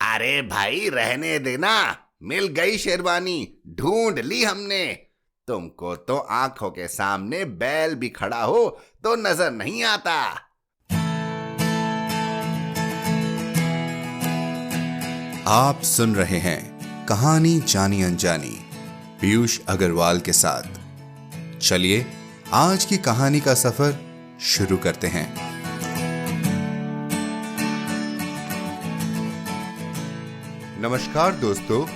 अरे भाई रहने देना, मिल गई शेरवानी, ढूंढ ली हमने। तुमको तो आंखों के सामने बैल भी खड़ा हो तो नजर नहीं आता। आप सुन रहे हैं कहानी जानी अनजानी पीयूष अग्रवाल के साथ। चलिए आज की कहानी का सफर शुरू करते हैं। नमस्कार दोस्तों,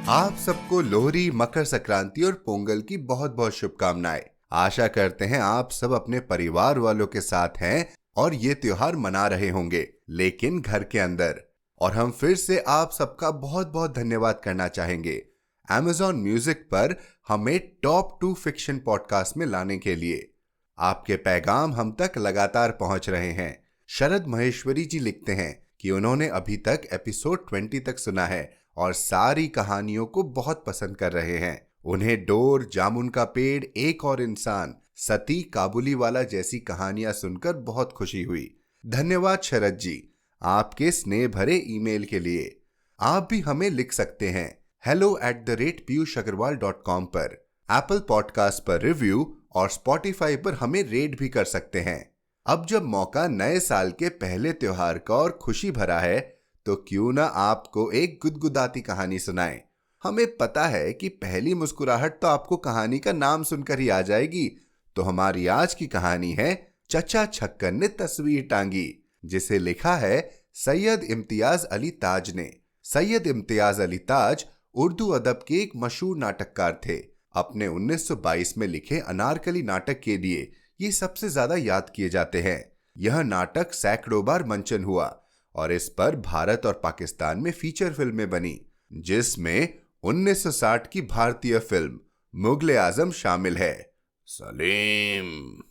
आप सबको लोहरी, मकर संक्रांति और पोंगल की बहुत बहुत शुभकामनाएं। आशा करते हैं आप सब अपने परिवार वालों के साथ हैं और ये त्योहार मना रहे होंगे, लेकिन घर के अंदर। और हम फिर से आप सबका बहुत बहुत धन्यवाद करना चाहेंगे Amazon म्यूजिक पर हमें टॉप 2 फिक्शन पॉडकास्ट में लाने के लिए। आपके पैगाम हम तक लगातार पहुंच रहे हैं। शरद महेश्वरी जी लिखते हैं कि उन्होंने अभी तक एपिसोड 20 तक सुना है और सारी कहानियों को बहुत पसंद कर रहे हैं। उन्हें डोर, जामुन का पेड़, एक और इंसान, सती, काबुली वाला जैसी कहानियां सुनकर बहुत खुशी हुई। धन्यवाद शरद जी, आपके स्नेह भरे ईमेल के लिए। आप भी हमें लिख सकते हैं hello@piyushagarwal.com पर, एप्पल पॉडकास्ट पर रिव्यू और स्पॉटिफाई पर हमें रेट भी कर सकते हैं। अब जब मौका नए साल के पहले त्योहार का और खुशी भरा है, तो क्यों ना आपको एक गुदगुदाती कहानी सुनाएं। हमें पता है कि पहली मुस्कुराहट तो आपको कहानी का नाम सुनकर ही आ जाएगी। तो हमारी आज की कहानी है चचा छक्कन ने तस्वीर टांगी, जिसे लिखा है सैयद इम्तियाज अली ताज ने। सैयद इम्तियाज अली ताज उर्दू अदब के एक मशहूर नाटककार थे। अपने 1922 में लिखे अनारकली नाटक के लिए ये सबसे ज्यादा याद किए जाते हैं। यह नाटक सैकड़ों बार मंचन हुआ और इस पर भारत और पाकिस्तान में फीचर फिल्में बनी, जिसमें 1960 की भारतीय फिल्म मुगले आजम शामिल है। सलीम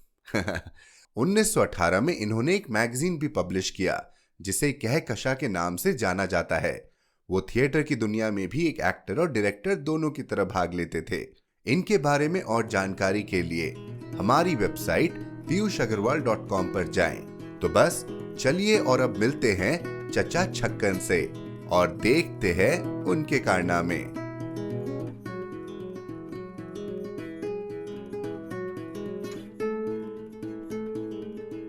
1918 में इन्होंने एक मैगजीन भी पब्लिश किया, जिसे कहकशा के नाम से जाना जाता है। वो थिएटर की दुनिया में भी एक एक्टर और डायरेक्टर दोनों की तरह भाग लेते थे। इनके बारे में और जानकारी के लिए हमारी वेबसाइट piyushagarwal.com पर जाएं। तो बस चलिए और अब मिलते हैं चचा छक्कन से और देखते हैं उनके कारनामे।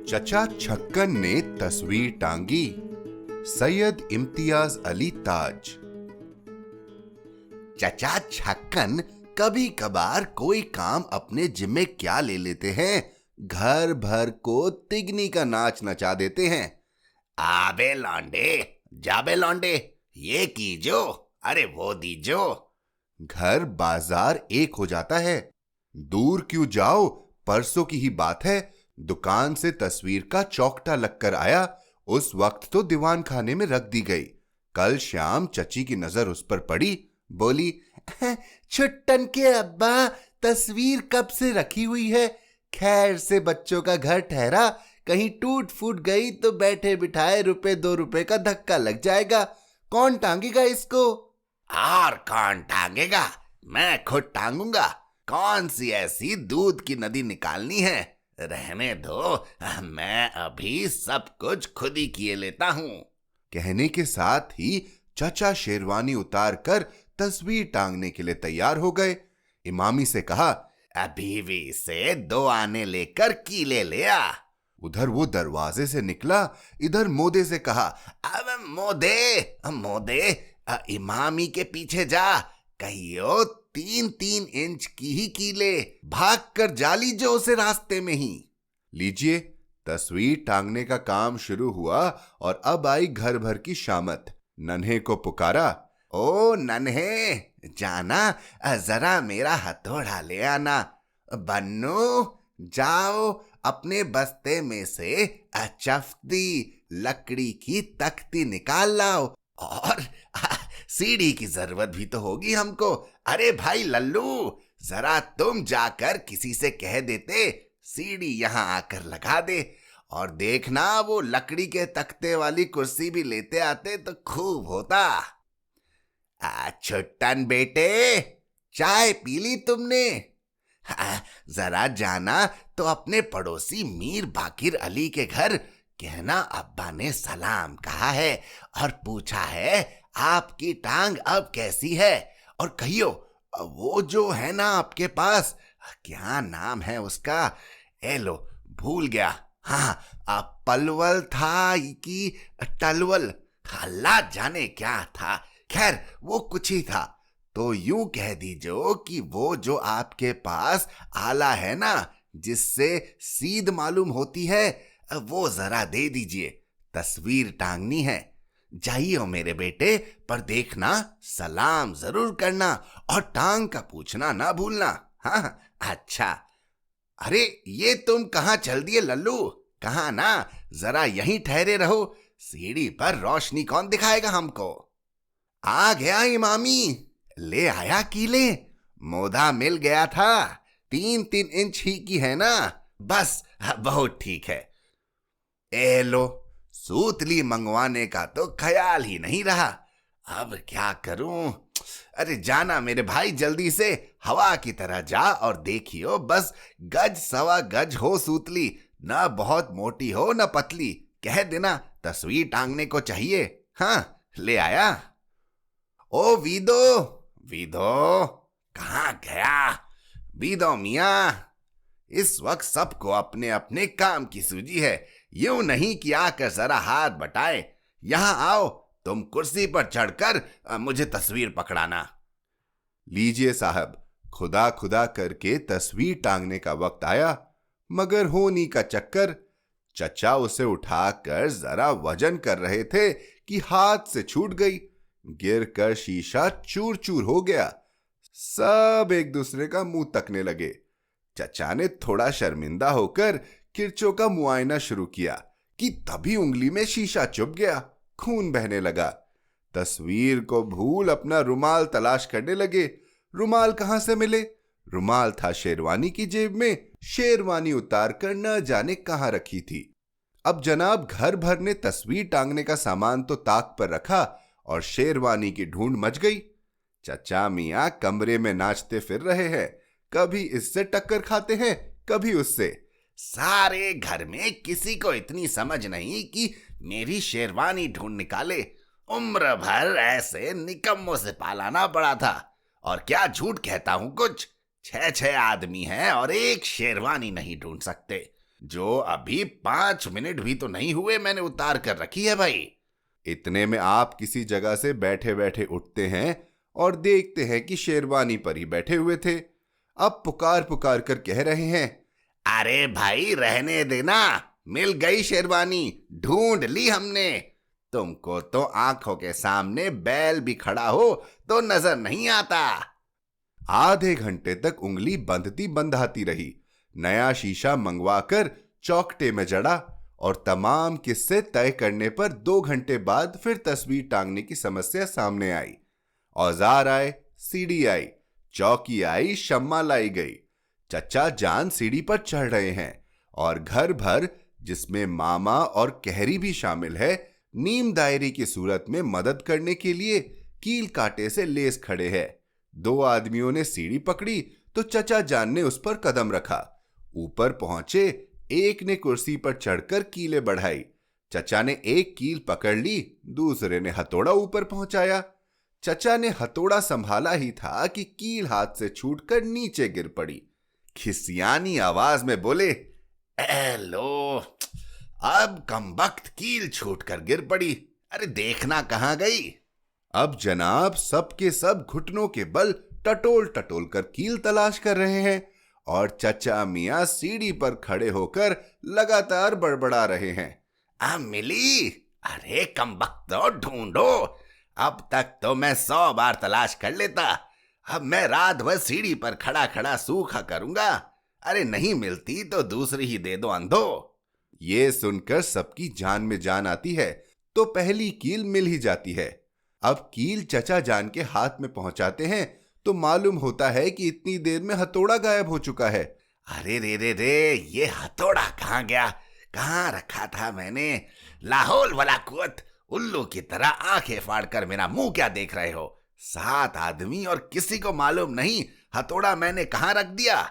चचा छक्कन ने तस्वीर टांगी। सैयद इम्तियाज अली ताज। चचा छक्कन कभी कभार कोई काम अपने जिम्मे क्या ले लेते हैं, घर भर को तिगनी का नाच नचा देते हैं। आबे लौंडे, जाबे लौंडे, ये कीजो, अरे वो दीजो। घर बाजार एक हो जाता है। दूर क्यों जाओ, परसों की ही बात है, दुकान से तस्वीर का चौकटा लगकर आया। उस वक्त तो दीवान खाने में रख दी गई। कल शाम चची की नजर उस पर पड़ी, बोली, छुट्टन के अब्बा, तस्वीर कब से रखी हुई है, खैर से बच्चों का घर ठहरा, कहीं टूट फूट गई तो बैठे बिठाए ₹1-2 का धक्का लग जाएगा, कौन टांगेगा इसको। और कौन टांगेगा, मैं खुद टांगूंगा। कौन सी ऐसी दूध की नदी निकालनी है, रहने दो, मैं अभी सब कुछ खुद ही किए लेता हूं। कहने के साथ ही चचा शेरवानी उतार कर तस्वीर टांगने के लिए तैयार हो गए। इमामी से कहा, बीवी से 2 आने लेकर कीले ले आ। उधर वो दरवाजे से निकला, इधर मोदे से कहा, अब मोदे, इमामी के पीछे जा, कहियो 3-3 इंच की ही कीले, भाग कर जाली जो उसे रास्ते में ही। लीजिए, तस्वीर टांगने का काम शुरू हुआ और अब आई घर भर की शामत। नन्हे को पुकारा, ओ नन्हे, जाना जरा मेरा हथौड़ा ले आना। बन्नू, जाओ अपने बस्ते में से चफ्ती लकड़ी की तख्ती निकाल लाओ, और सीढ़ी की जरूरत भी तो होगी हमको। अरे भाई लल्लू, जरा तुम जाकर किसी से कह देते सीढ़ी यहां आकर लगा दे, और देखना वो लकड़ी के तख्ते वाली कुर्सी भी लेते आते तो खूब होता। छुट्टन बेटे, चाय पी ली तुमने? जरा जाना तो अपने पड़ोसी मीर बाकिर अली के घर कहना अब्बा ने सलाम कहा है और पूछा है आपकी टांग अब कैसी है? और कहियो, वो जो है ना आपके पास, क्या नाम है उसका? ए लो, भूल गया। हाँ, पलवल था कि टलवल, अल्लाह जाने क्या था। खैर, वो कुछ ही था। तो यूं कह दीजो कि वो जो आपके पास आला है ना, जिससे सीध मालूम होती है, वो जरा दे दीजिए, तस्वीर टांगनी है। जाइयो मेरे बेटे, पर देखना, सलाम जरूर करना और टांग का पूछना ना भूलना। हाँ, अच्छा। अरे, ये तुम कहाँ चल दिए लल्लू? कहाँ ना, जरा यहीं ठहरे रहो, सीढ़ी पर रोशनी कौन दिखाएगा हमको? आ गया इमामी, ले आया कीले, मोदा मिल गया था, 3-3 इंच ही की है ना, बस बहुत ठीक है। ए लो, सूतली मंगवाने का तो ख्याल ही नहीं रहा, अब क्या करूं? अरे जाना मेरे भाई, जल्दी से हवा की तरह जा और देखियो, बस गज सवा गज हो सूतली, न बहुत मोटी हो न पतली, कह देना तस्वीर टांगने को चाहिए। हाँ, ले आया। ओ वीदो, वीदो कहाँ गया? वीदो मियाँ, इस वक्त सबको अपने अपने काम की सूझी है, यूं नहीं कि आकर जरा हाथ बटाए। यहां आओ, तुम कुर्सी पर चढ़कर मुझे तस्वीर पकड़ाना। लीजिए साहब, खुदा खुदा करके तस्वीर टांगने का वक्त आया, मगर होनी का चक्कर। चचा उसे उठाकर जरा वजन कर रहे थे कि हाथ से छूट गई, गिरकर शीशा चूर चूर हो गया। सब एक दूसरे का मुंह तकने लगे। चचा ने थोड़ा शर्मिंदा होकर किरचों का मुआयना शुरू किया कि तभी उंगली में शीशा चुभ गया, खून बहने लगा। तस्वीर को भूल अपना रुमाल तलाश करने लगे। रुमाल कहां से मिले? रुमाल था शेरवानी की जेब में, शेरवानी उतार कर न जाने कहां रखी थी। अब जनाब घर भर ने तस्वीर टांगने का सामान तो ताक पर रखा और शेरवानी की ढूंढ मच गई। चचा मियां कमरे में नाचते फिर रहे हैं, कभी इससे टक्कर खाते हैं, कभी उससे। सारे घर में किसी को इतनी समझ नहीं कि मेरी शेरवानी ढूंढ निकाले। उम्र भर ऐसे निकम्मों से पालाना पड़ा था। और क्या झूठ कहता हूं, कुछ 6-6 आदमी हैं और एक शेरवानी नहीं ढूंढ सकते, जो अभी 5 मिनट भी तो नहीं हुए मैंने उतार कर रखी है भाई। इतने में आप किसी जगह से बैठे बैठे उठते हैं और देखते हैं कि शेरवानी पर ही बैठे हुए थे। अब पुकार पुकार कर कह रहे हैं, अरे भाई रहने देना, मिल गई शेरवानी, ढूंढ ली हमने। तुमको तो आंखों के सामने बैल भी खड़ा हो तो नजर नहीं आता। आधे घंटे तक उंगली बंधती बंधाती रही। नया शीशा मंगवाकर चौकटे में जड़ा और तमाम किस्से तय करने पर 2 घंटे बाद फिर तस्वीर टांगने की समस्या सामने आई। औजार आए, सीढ़ी आई, चौकी आई, शम्मा लाई गई। चचा जान सीढ़ी पर चढ़ रहे हैं और घर भर, जिसमें मामा और कहरी भी शामिल है, नीम दायरे की सूरत में मदद करने के लिए कील कांटे से लेस खड़े हैं। 2 आदमियों ने सीढ़ी पकड़ी तो चचा जान ने उस पर कदम रखा। ऊपर पहुंचे, एक ने कुर्सी पर चढ़कर कीलें बढ़ाई। चचा ने एक कील पकड़ ली, दूसरे ने हथौड़ा ऊपर पहुंचाया। चचा ने हथौड़ा संभाला ही था कि कील हाथ से छूटकर नीचे गिर पड़ी। खिसियानी आवाज में बोले, ए लो, अब कमबख्त कील छूट कर गिर पड़ी, अरे देखना कहां गई। अब जनाब सबके सब घुटनों के बल टटोल टटोल कर कील तलाश कर रहे हैं और चचा मियां सीढ़ी पर खड़े होकर लगातार बड़बड़ा रहे हैं, अब मिली? अरे कमबख्तो, ढूंढो, अब तक तो मैं 100 बार तलाश कर लेता, अब मैं रात भर सीढ़ी पर खड़ा खड़ा सूखा करूंगा। अरे नहीं मिलती तो दूसरी ही दे दो अंधो। ये सुनकर सबकी जान में जान आती है तो पहली कील मिल ही जाती है। अब कील चचा जान के हाथ में पहुंचाते हैं तो मालूम होता है कि इतनी देर में हथौड़ा गायब हो चुका है। अरे रे रे रे, ये हथौड़ा कहाँ गया? कहाँ रखा था मैंने? लाहौल वला कुव्वत, उल्लू की तरह आंखें फाड़कर मेरा मुंह क्या देख रहे हो? 7 आदमी और किसी को मालूम नहीं हथौड़ा मैंने कहाँ रख दिया।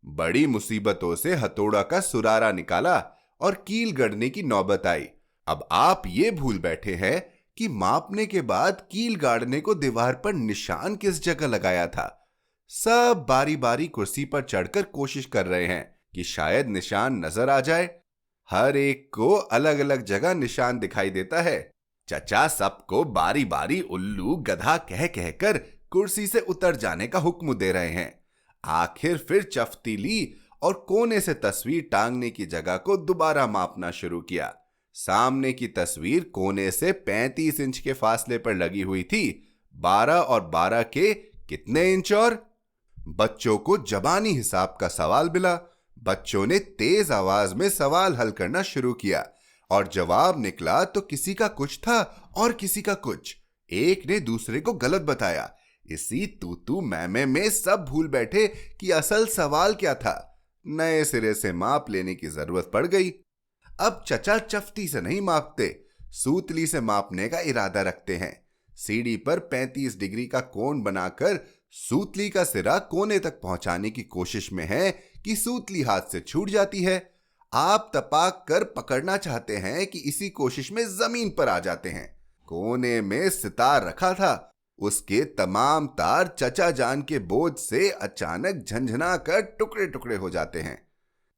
बड़ी मुसीबतों से हथौड़ा का सुरारा निकाला और कील गड़ने की नौबत आई। अब आप ये भूल बैठे हैं कि मापने के बाद कील गाड़ने को दीवार पर निशान किस जगह लगाया था। सब बारी बारी कुर्सी पर चढ़कर कोशिश कर रहे हैं कि शायद निशान नजर आ जाए। हर एक को अलग अलग जगह निशान दिखाई देता है। चचा सबको बारी बारी उल्लू गधा कह कहकर कुर्सी से उतर जाने का हुक्म दे रहे हैं। आखिर फिर चफ्ती ली और कोने से तस्वीर टांगने की जगह को दोबारा मापना शुरू किया। सामने की तस्वीर कोने से 35 इंच के फासले पर लगी हुई थी। 12 और 12 के कितने इंच? और बच्चों को जबानी हिसाब का सवाल मिला। बच्चों ने तेज आवाज में सवाल हल करना शुरू किया और जवाब निकला तो किसी का कुछ था और किसी का कुछ। एक ने दूसरे को गलत बताया। इसी तू मैं में सब भूल बैठे कि असल सवाल क्या था। नए सिरे से माप लेने की जरूरत पड़ गई। अब चचा चफ्ती से नहीं मापते, सूतली से मापने का इरादा रखते हैं। सीढ़ी पर 35 डिग्री का कोण बनाकर सूतली का सिरा कोने तक पहुंचाने की कोशिश में है कि सूतली हाथ से छूट जाती है। आप तपाक कर पकड़ना चाहते हैं कि इसी कोशिश में जमीन पर आ जाते हैं। कोने में सितार रखा था, उसके तमाम तार चचा जान के बोझ से अचानक झंझना कर टुकड़े टुकड़े हो जाते हैं।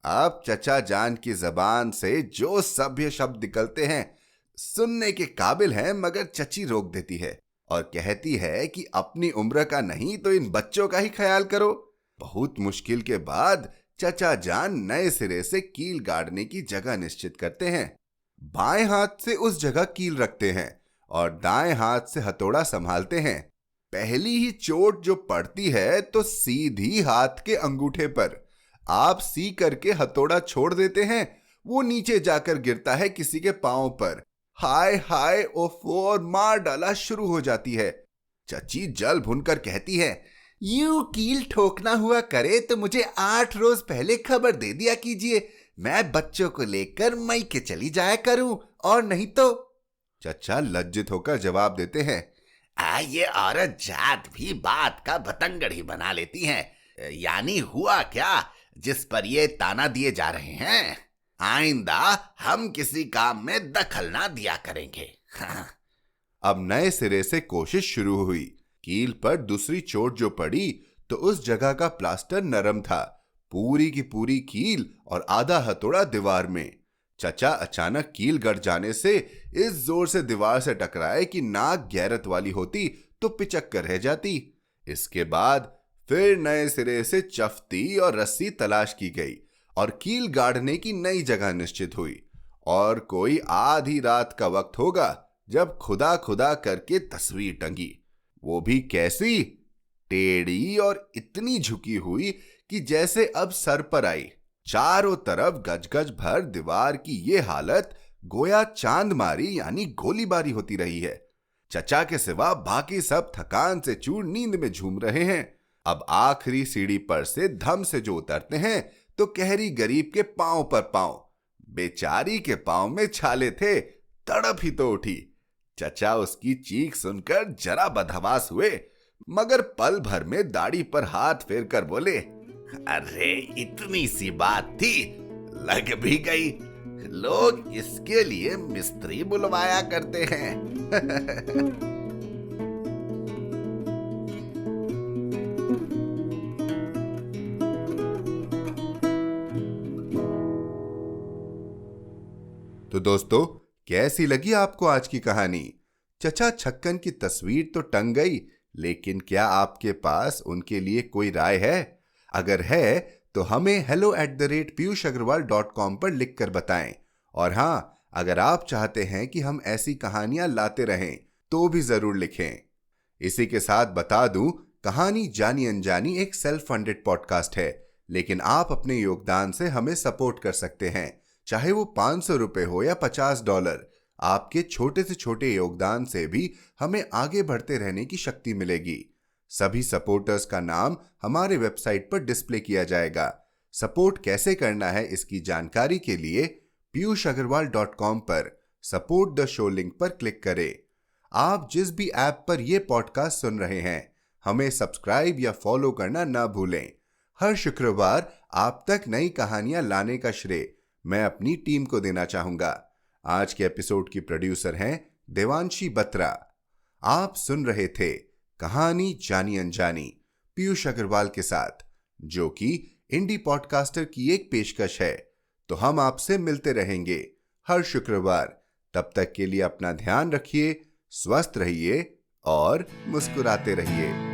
अब चचा जान की जबान से जो सभ्य शब्द निकलते हैं सुनने के काबिल हैं, मगर चची रोक देती है और कहती है कि अपनी उम्र का नहीं तो इन बच्चों का ही ख्याल करो। बहुत मुश्किल के बाद चचा जान नए सिरे से कील गाड़ने की जगह निश्चित करते हैं। बाएं हाथ से उस जगह कील रखते हैं और दाएं हाथ से हथौड़ा संभालते हैं। पहली ही चोट जो पड़ती है तो सीधी हाथ के अंगूठे पर। आप सी करके हथौड़ा छोड़ देते हैं, वो नीचे जाकर गिरता है किसी के पांव पर। हाय हाय ओफो, और मार डाला शुरू हो जाती है। चची जल भुनकर कहती है, यूं कील ठोकना हुआ करे तो मुझे 8 रोज पहले खबर दे दिया कीजिए, मैं बच्चों को लेकर मई के चली जाया करूं, और नहीं तो। चचा लज्जित होकर जवाब देते हैं, ये औरत जात भी बात का बतंगड़ ही बना लेती हैं। यानी हुआ क्या जिस पर ये ताना दिए जा रहे हैं? आइंदा हम किसी काम में दखल ना दिया करेंगे। अब नए सिरे से कोशिश शुरू हुई। कील पर दूसरी चोट जो पड़ी तो उस जगह का प्लास्टर नरम था। पूरी की पूरी कील और आधा हथौड़ा दीवार में। चचा अचानक कील गड़ जाने से इस जोर से दीवार से टकराए कि नाक गैरत वाली होती तो पिचक कर रह जाती। इसके बाद फिर नए सिरे से चफ्ती और रस्सी तलाश की गई और कील गाड़ने की नई जगह निश्चित हुई। और कोई आधी रात का वक्त होगा जब खुदा खुदा करके तस्वीर टंगी। वो भी कैसी? टेढ़ी और इतनी झुकी हुई कि जैसे अब सर पर आई। चारों तरफ गज गज भर दीवार की ये हालत गोया चांद मारी यानी गोलीबारी होती रही है। चचा के सिवा बाकी सब थकान से चूर नींद में झूम रहे हैं। अब आखिरी सीढ़ी पर से धम से जो उतरते हैं तो कहरी गरीब के पांव पर पांव। बेचारी के पांव में छाले थे, तड़प ही तो उठी। चचा उसकी चीख सुनकर जरा बदहवास हुए, मगर पल भर में दाढ़ी पर हाथ फेर कर बोले, अरे इतनी सी बात थी, लग भी गई। लोग इसके लिए मिस्त्री बुलवाया करते हैं। तो दोस्तों, कैसी लगी आपको आज की कहानी? चचा छक्कन की तस्वीर तो टंग गई, लेकिन क्या आपके पास उनके लिए कोई राय है? अगर है तो हमें hello@piyushagarwal.com पर लिख कर बताएं। और हाँ, अगर आप चाहते हैं कि हम ऐसी कहानियां लाते रहें तो भी जरूर लिखें। इसी के साथ बता दूं, कहानी जानी अनजानी एक सेल्फ फंडेड पॉडकास्ट है, लेकिन आप अपने योगदान से हमें सपोर्ट कर सकते हैं, चाहे वो 500 रुपए हो या $50। आपके छोटे से छोटे योगदान से भी हमें आगे बढ़ते रहने की शक्ति मिलेगी। सभी सपोर्टर्स का नाम हमारे वेबसाइट पर डिस्प्ले किया जाएगा। सपोर्ट कैसे करना है इसकी जानकारी के लिए piyushagarwal.com पर सपोर्ट द शो लिंक पर क्लिक करें। आप जिस भी ऐप पर यह पॉडकास्ट सुन रहे हैं, हमें सब्सक्राइब या फॉलो करना ना भूलें। हर शुक्रवार आप तक नई कहानियां लाने का श्रेय मैं अपनी टीम को देना चाहूंगा। आज के एपिसोड की प्रोड्यूसर हैं देवांशी बत्रा। आप सुन रहे थे कहानी जानी अनजानी पीयूष अग्रवाल के साथ, जो कि इंडी पॉडकास्टर की एक पेशकश है। तो हम आपसे मिलते रहेंगे हर शुक्रवार। तब तक के लिए अपना ध्यान रखिए, स्वस्थ रहिए और मुस्कुराते रहिए।